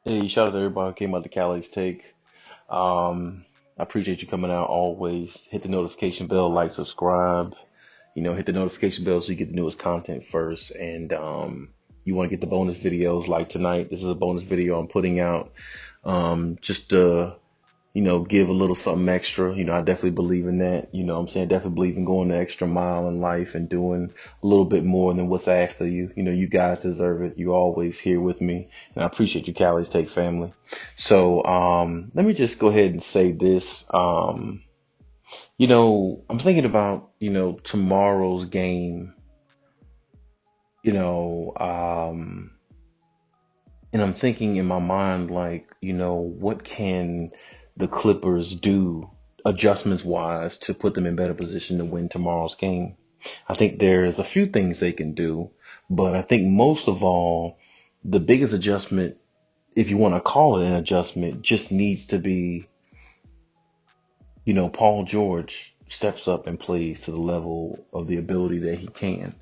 Hey, shout out to everybody who came out to Cali's Take. I appreciate you coming out always. Hit the notification bell, like, subscribe. Hit the notification bell so you get the newest content first. And you want to get the bonus videos like tonight. This is a bonus video I'm putting out. Just to give a little something extra. I definitely believe in that. What I'm saying, definitely believe in going the extra mile in life and doing a little bit more than what's asked of you. You guys deserve it. You're always here with me. And I appreciate you, Cali's Take family. So, let me just go ahead and say this. I'm thinking about, tomorrow's game, you know, um, and I'm thinking in my mind, like, what can the Clippers do adjustments wise to put them in better position to win tomorrow's game? I think there's a few things they can do, but I think most of all, the biggest adjustment, if you want to call it an adjustment, just needs to be, Paul George steps up and plays to the level of the ability that he can.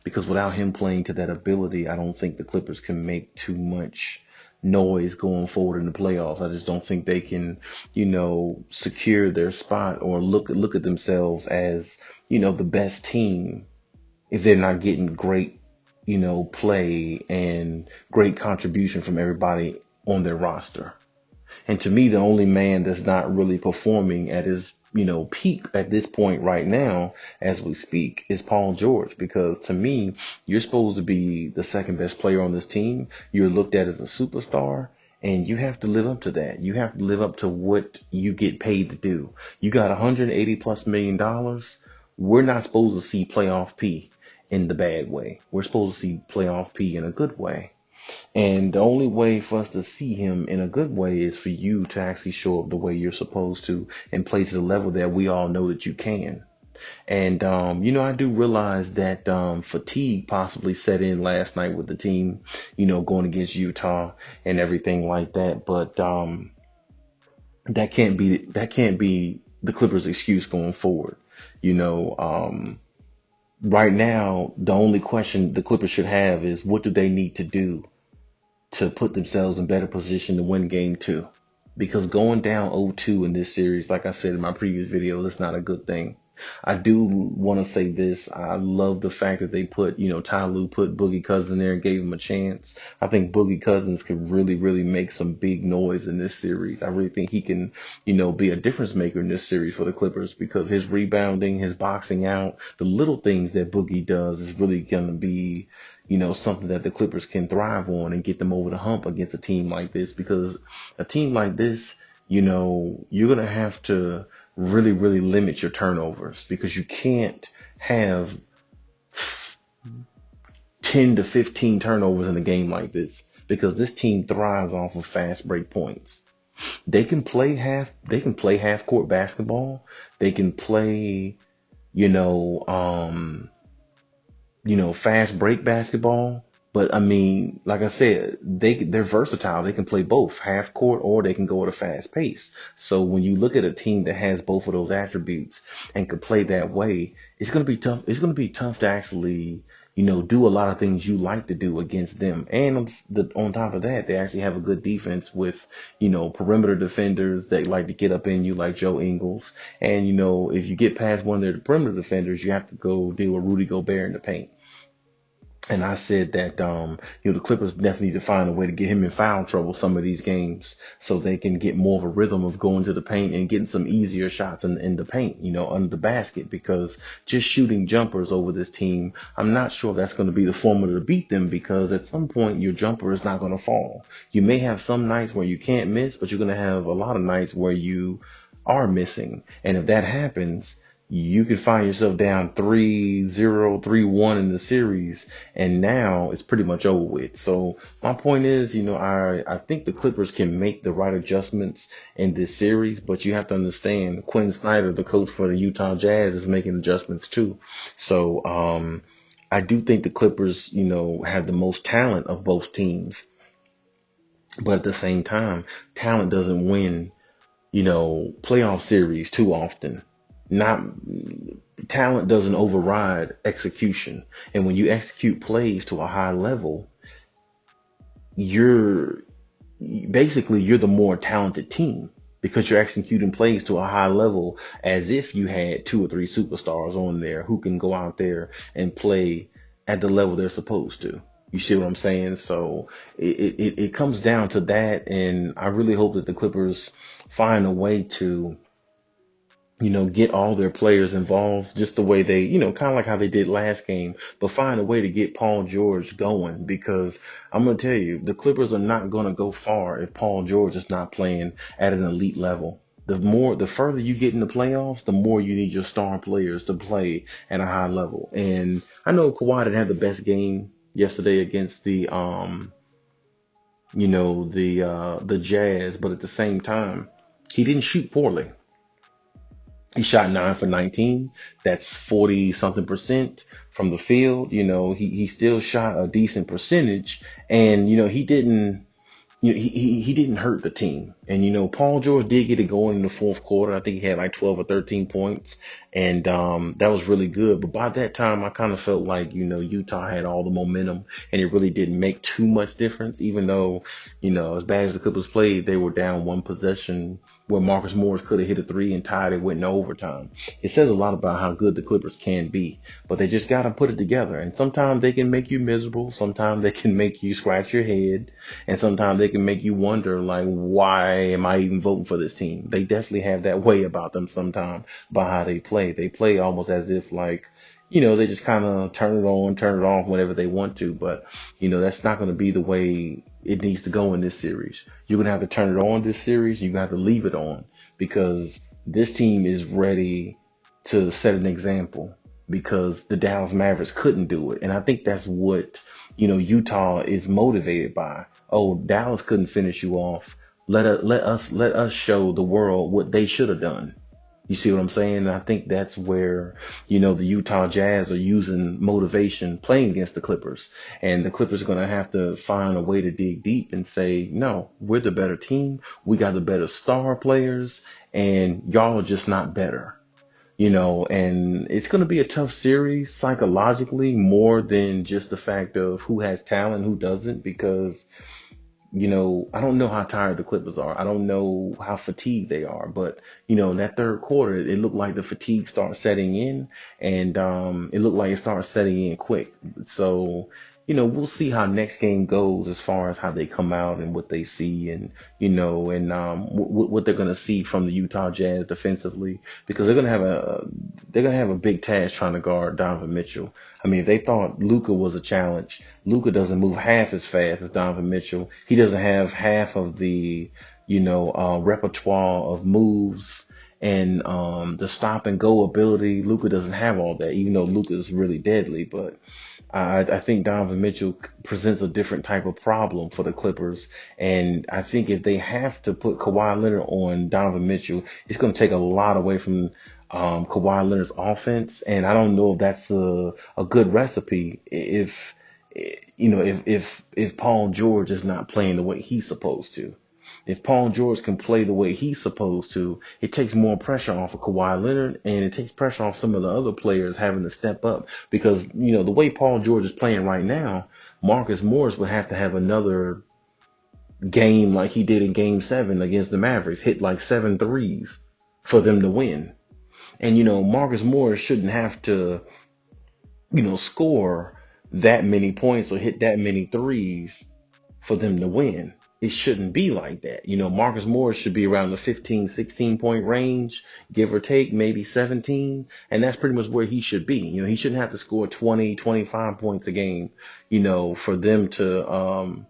Because without him playing to that ability, I don't think the Clippers can make too much noise going forward in the playoffs. I just don't think they can, secure their spot or look at themselves as, the best team if they're not getting great, play and great contribution from everybody on their roster. And to me, the only man that's not really performing at his, peak at this point right now, as we speak, is Paul George. Because to me, you're supposed to be the second best player on this team. You're looked at as a superstar. And you have to live up to that. You have to live up to what you get paid to do. You got 180 plus $1 million. We're not supposed to see playoff P in the bad way. We're supposed to see playoff P in a good way. And the only way for us to see him in a good way is for you to actually show up the way you're supposed to and play to the level that we all know that you can. And, I do realize that fatigue possibly set in last night with the team, going against Utah and everything like that. But that can't be the Clippers' excuse going forward. You know, right now, the only question the Clippers should have is what do they need to do to put themselves in better position to win game two. Because going down 0-2 in this series, like I said in my previous video, that's not a good thing. I do want to say this. I love the fact that they put, Ty Lue put Boogie Cousins in there and gave him a chance. I think Boogie Cousins could really, really make some big noise in this series. I really think he can, be a difference maker in this series for the Clippers because his rebounding, his boxing out, the little things that Boogie does is really going to be, something that the Clippers can thrive on and get them over the hump against a team like this because a team like this, you're going to have to really, really limit your turnovers because you can't have 10 to 15 turnovers in a game like this because this team thrives off of fast break points. They can play half court basketball. They can play, you know, um, fast break basketball. But I mean, like I said, they're versatile. They can play both half court or they can go at a fast pace. So when you look at a team that has both of those attributes and can play that way, it's going to be tough. It's going to be tough to actually, do a lot of things you like to do against them. And on top of that, they actually have a good defense with, perimeter defenders that like to get up in you like Joe Ingles. And, if you get past one of their perimeter defenders, you have to go deal with Rudy Gobert in the paint. And I said that, the Clippers definitely need to find a way to get him in foul trouble some of these games so they can get more of a rhythm of going to the paint and getting some easier shots in the paint, under the basket, because just shooting jumpers over this team, I'm not sure that's going to be the formula to beat them because at some point your jumper is not going to fall. You may have some nights where you can't miss, but you're going to have a lot of nights where you are missing. And if that happens, you can find yourself down 3-0, 3-1 in the series, and now it's pretty much over with. So my point is, I think the Clippers can make the right adjustments in this series, but you have to understand Quinn Snyder, the coach for the Utah Jazz, is making adjustments too. So I do think the Clippers, have the most talent of both teams, but at the same time, talent doesn't win, playoff series too often. Not Talent doesn't override execution. And when you execute plays to a high level, you're basically you're the more talented team because you're executing plays to a high level as if you had two or three superstars on there who can go out there and play at the level they're supposed to. You see what I'm saying? So it comes down to that. And I really hope that the Clippers find a way to, get all their players involved just the way they, kind of like how they did last game, but find a way to get Paul George going because I'm going to tell you, the Clippers are not going to go far if Paul George is not playing at an elite level. The further you get in the playoffs, the more you need your star players to play at a high level. And I know Kawhi didn't have the best game yesterday against the Jazz, but at the same time, he didn't shoot poorly. He shot 9 for 19. That's 40 something percent from the field. He still shot a decent percentage and, he didn't, he didn't hurt the team. And, Paul George did get it going in the fourth quarter. I think he had like 12 or 13 points and, that was really good. But by that time, I kind of felt like, Utah had all the momentum and it really didn't make too much difference, even though, as bad as the Clippers played, they were down one possession where Marcus Morris could have hit a three and tied it, went in overtime. It says a lot about how good the Clippers can be, but they just got to put it together. And sometimes they can make you miserable. Sometimes they can make you scratch your head. And sometimes they can make you wonder, like, why am I even voting for this team? They definitely have that way about them sometimes by how they play. They play almost as if like, they just kind of turn it on, turn it off whenever they want to. But, that's not going to be the way it needs to go in this series. You're going to have to turn it on this series. You're going to have to leave it on because this team is ready to set an example because the Dallas Mavericks couldn't do it. And I think that's what, Utah is motivated by. Oh, Dallas couldn't finish you off. Let us show the world what they should have done. You see what I'm saying? And I think that's where, the Utah Jazz are using motivation playing against the Clippers. And the Clippers are going to have to find a way to dig deep and say, no, we're the better team. We got the better star players and y'all are just not better. And it's going to be a tough series psychologically more than just the fact of who has talent, who doesn't, because I don't know how tired the Clippers are. I don't know how fatigued they are, but in that third quarter, it looked like the fatigue started setting in and, it looked like it started setting in quick. So, we'll see how next game goes as far as how they come out and what they see and, what they're going to see from the Utah Jazz defensively, because they're going to have a big task trying to guard Donovan Mitchell. I mean, if they thought Luka was a challenge, Luka doesn't move half as fast as Donovan Mitchell. He doesn't have half of the, repertoire of moves and the stop and go ability. Luka doesn't have all that, even though Luka is really deadly. But I think Donovan Mitchell presents a different type of problem for the Clippers. And I think if they have to put Kawhi Leonard on Donovan Mitchell, it's going to take a lot away from Kawhi Leonard's offense. And I don't know if that's a good recipe if Paul George is not playing the way he's supposed to. If Paul George can play the way he's supposed to, it takes more pressure off of Kawhi Leonard and it takes pressure off some of the other players having to step up because, the way Paul George is playing right now, Marcus Morris would have to have another game like he did in game 7 against the Mavericks, hit like 7 threes for them to win. And, Marcus Morris shouldn't have to, score that many points or hit that many threes for them to win. It shouldn't be like that. Marcus Morris should be around the 15, 16 point range, give or take, maybe 17. And that's pretty much where he should be. He shouldn't have to score 20, 25 points a game, for them to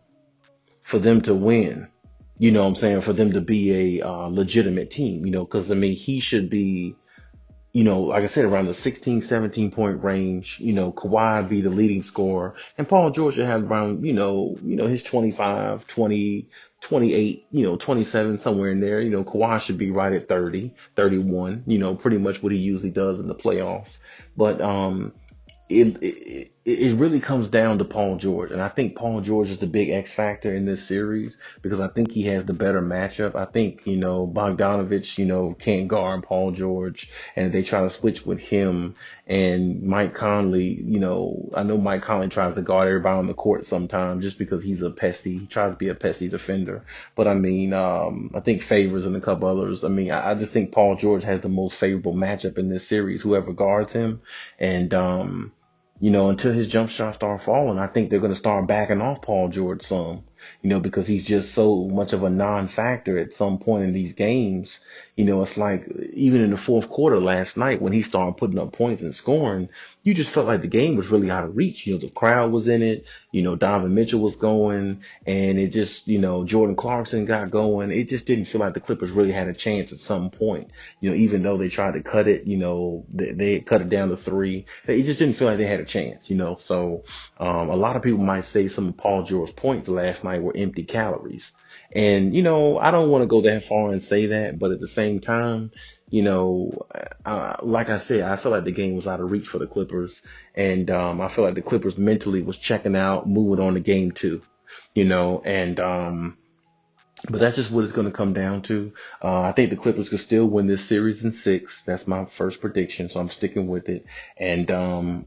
win. What I'm saying? For them to be a legitimate team, because he should be, like I said, around the 16, 17 point range, Kawhi be the leading scorer and Paul George should have around, his 25, 20, 28, 27, somewhere in there. Kawhi should be right at 30, 31, pretty much what he usually does in the playoffs. But, it really comes down to Paul George. And I think Paul George is the big X factor in this series because I think he has the better matchup. I think, Bogdanovich, can't guard Paul George, and they try to switch with him and Mike Conley. I know Mike Conley tries to guard everybody on the court sometimes just because he tries to be a pesky defender. But I mean, I think Favors and a couple others. I mean, I just think Paul George has the most favorable matchup in this series, whoever guards him. And, until his jump shot start falling, I think they're going to start backing off Paul George some, because he's just so much of a non-factor at some point in these games. It's like even in the fourth quarter last night when he started putting up points and scoring, you just felt like the game was really out of reach. The crowd was in it, Donovan Mitchell was going, and it just, Jordan Clarkson got going. It just didn't feel like the Clippers really had a chance at some point, even though they tried to cut it, they cut it down to 3. It just didn't feel like they had a chance, So, a lot of people might say some of Paul George's points last night were empty calories. And, I don't want to go that far and say that, but at the same time, like I said, I feel like the game was out of reach for the Clippers. And I feel like the Clippers mentally was checking out, moving on to game 2, and but that's just what it's going to come down to. I think the Clippers could still win this series in 6. That's my first prediction, so I'm sticking with it. And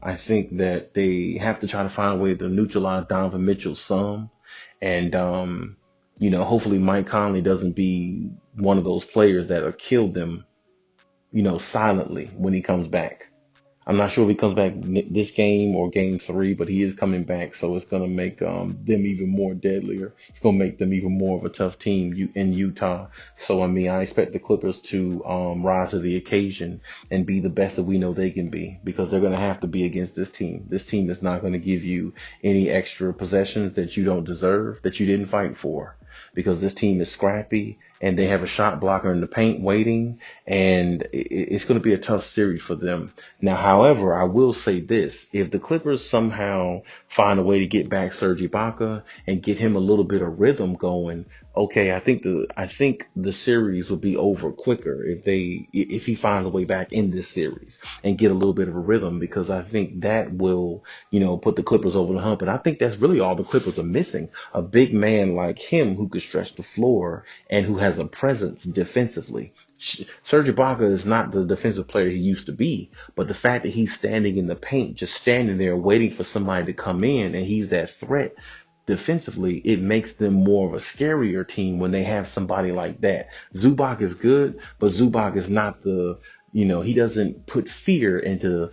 I think that they have to try to find a way to neutralize Donovan Mitchell some. And hopefully Mike Conley doesn't be one of those players that will kill them, silently when he comes back. I'm not sure if he comes back this game or game 3, but he is coming back. So it's going to make them even more deadlier. It's going to make them even more of a tough team in Utah. So, I mean, I expect the Clippers to rise to the occasion and be the best that we know they can be, because they're going to have to be against this team. This team is not going to give you any extra possessions that you don't deserve, that you didn't fight for, because this team is scrappy and they have a shot blocker in the paint waiting, and it's going to be a tough series for them. Now, however, I will say this: if the Clippers somehow find a way to get back Serge Ibaka and get him a little bit of rhythm going, okay, I think the series will be over quicker if he finds a way back in this series and get a little bit of a rhythm, because I think that will, put the Clippers over the hump. And I think that's really all the Clippers are missing: a big man like him who could stretch the floor and who has a presence defensively. Serge Ibaka is not the defensive player he used to be, but the fact that he's standing in the paint, just standing there waiting for somebody to come in, and he's that threat defensively, it makes them more of a scarier team when they have somebody like that. Zubac is good, but Zubac is not he doesn't put fear into,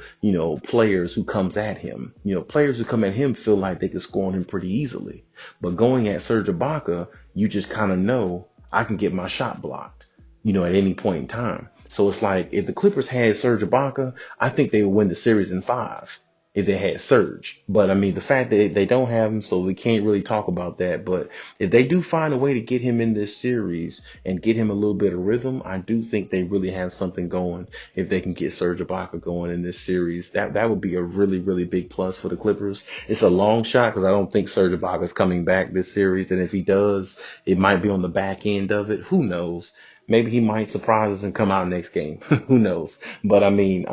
players who comes at him. Players who come at him feel like they can score on him pretty easily. But going at Serge Ibaka, you just kind of know, I can get my shot blocked, at any point in time. So it's like, if the Clippers had Serge Ibaka, I think they would win the series in 5 if they had Serge. But I mean, the fact that they don't have him, so we can't really talk about that. But if they do find a way to get him in this series and get him a little bit of rhythm, I do think they really have something going if they can get Serge Ibaka going in this series. That would be a really, really big plus for the Clippers. It's a long shot because I don't think Serge Ibaka is coming back this series. And if he does, it might be on the back end of it. Who knows? Maybe he might surprise us and come out next game. Who knows? But I mean,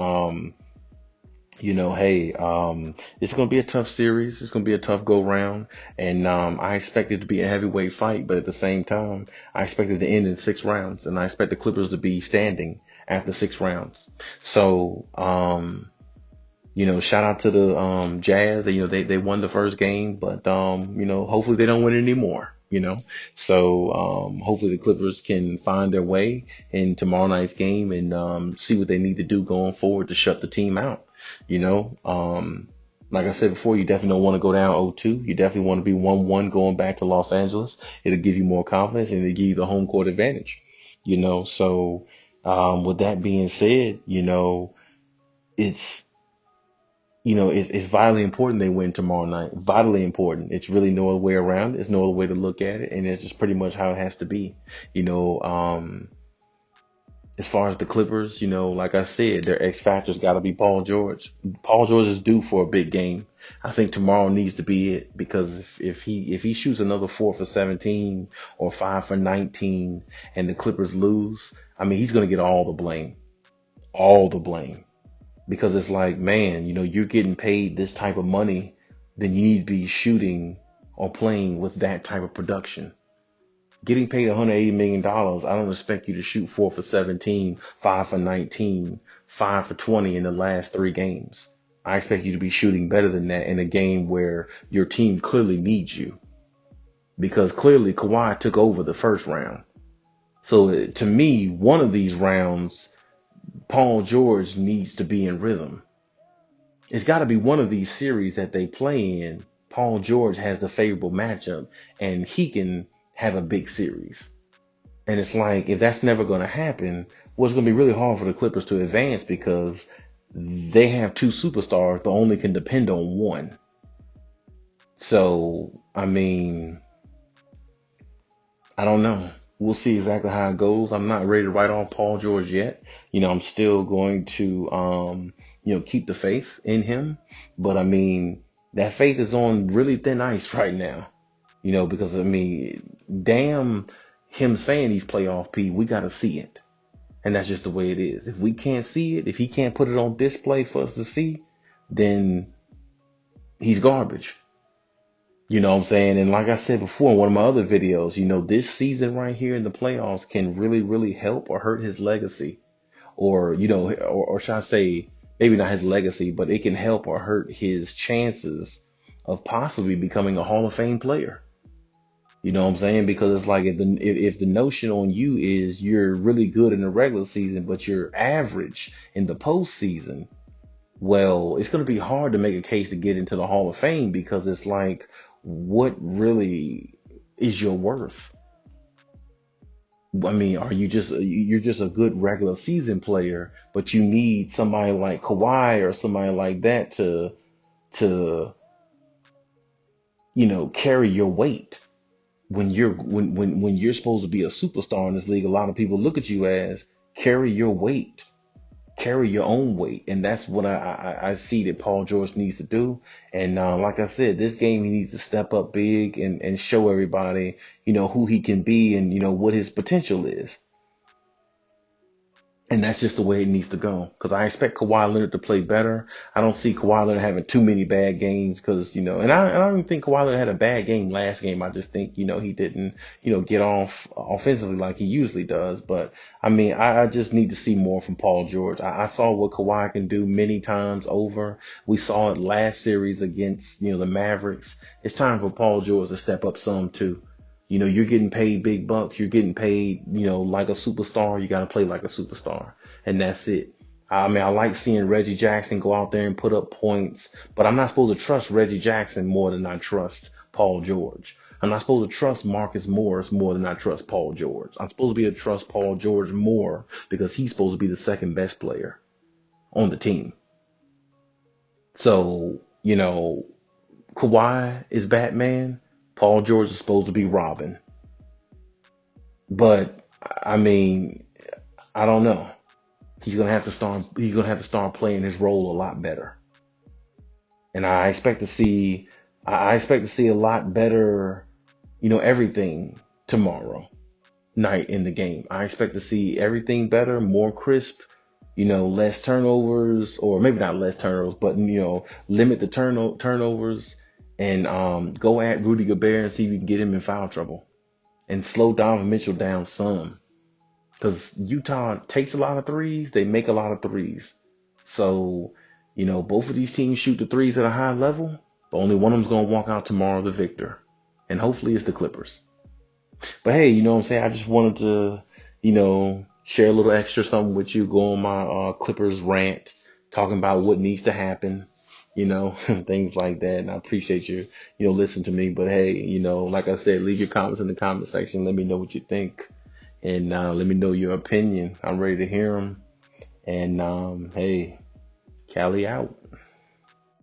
it's going to be a tough series. It's going to be a tough go round. And I expect it to be a heavyweight fight. But at the same time, I expect it to end in 6 rounds. And I expect the Clippers to be standing after 6 rounds. So, shout out to the Jazz. They won the first game. But, hopefully they don't win anymore. So hopefully the Clippers can find their way in tomorrow night's game and see what they need to do going forward to shut the team out. Like I said before, you definitely don't want to go down 0-2. You definitely want to be 1-1 going back to Los Angeles. It'll give you more confidence and it'll give you the home court advantage. So with that being said, it's vitally important they win tomorrow night. Vitally important. It's really no other way around. There's no other way to look at it. And it's just pretty much how it has to be. As far as the Clippers, like I said, their X factor's got to be Paul George. Paul George is due for a big game. I think tomorrow needs to be it, because if he shoots another 4 for 17 or 5 for 19 and the Clippers lose, I mean, he's going to get all the blame. because it's like, man, you're getting paid this type of money, then you need to be shooting or playing with that type of production. Getting paid $180 million, I don't expect you to shoot 4 for 17, 5 for 19, 5 for 20 in the last 3 games. I expect you to be shooting better than that in a game where your team clearly needs you, because clearly Kawhi took over the first round. So to me, one of these rounds, Paul George needs to be in rhythm. It's got to be one of these series that they play in. Paul George has the favorable matchup and he can have a big series. And it's like, if that's never going to happen, well, it's going to be really hard for the Clippers to advance because they have 2 superstars, but only can depend on one. So, I mean, I don't know. We'll see exactly how it goes. I'm not ready to write off Paul George yet. I'm still going to, keep the faith in him. But I mean, that faith is on really thin ice right now. Because I mean, damn him saying he's playoff P, we got to see it. And that's just the way it is. If we can't see it, if he can't put it on display for us to see, then he's garbage. You know what I'm saying? And like I said before in one of my other videos, this season right here in the playoffs can really, really help or hurt his legacy. Or, or should I say, maybe not his legacy, but it can help or hurt his chances of possibly becoming a Hall of Fame player. You know what I'm saying? Because it's like, if the notion on you is you're really good in the regular season, but you're average in the postseason, well, it's going to be hard to make a case to get into the Hall of Fame, because it's like, what really is your worth? I mean, you're just a good regular season player, but you need somebody like Kawhi or somebody like that to carry your weight. When you're supposed to be a superstar in this league, a lot of people look at you as carry your weight, carry your own weight. And that's what I see that Paul George needs to do. And like I said, this game, he needs to step up big and show everybody, who he can be and, what his potential is. And that's just the way it needs to go. Because I expect Kawhi Leonard to play better. I don't see Kawhi Leonard having too many bad games because, and I don't even think Kawhi Leonard had a bad game last game. I just think, he didn't, get off offensively like he usually does. But, I mean, I just need to see more from Paul George. I saw what Kawhi can do many times over. We saw it last series against, the Mavericks. It's time for Paul George to step up some too. You're getting paid big bucks. You're getting paid, like a superstar. You got to play like a superstar. And that's it. I mean, I like seeing Reggie Jackson go out there and put up points, but I'm not supposed to trust Reggie Jackson more than I trust Paul George. I'm not supposed to trust Marcus Morris more than I trust Paul George. I'm supposed to be able to trust Paul George more because he's supposed to be the second best player on the team. So, Kawhi is Batman. Paul George is supposed to be Robin. But I mean, I don't know. He's gonna have to start playing his role a lot better. And I expect to see a lot better, everything tomorrow night in the game. I expect to see everything better, more crisp, less turnovers, or maybe not less turnovers, but limit the turnovers. And go at Rudy Gobert and see if you can get him in foul trouble. And slow Donovan Mitchell down some. Because Utah takes a lot of threes. They make a lot of threes. So, both of these teams shoot the threes at a high level. But only one of them's going to walk out tomorrow the victor. And hopefully it's the Clippers. But hey, you know what I'm saying? I just wanted to, share a little extra something with you. Go on my Clippers rant. Talking about what needs to happen. Things like that. And I appreciate you, listen to me. But hey, like I said, leave your comments in the comment section. Let me know what you think. And let me know your opinion. I'm ready to hear them. And hey, Cali out.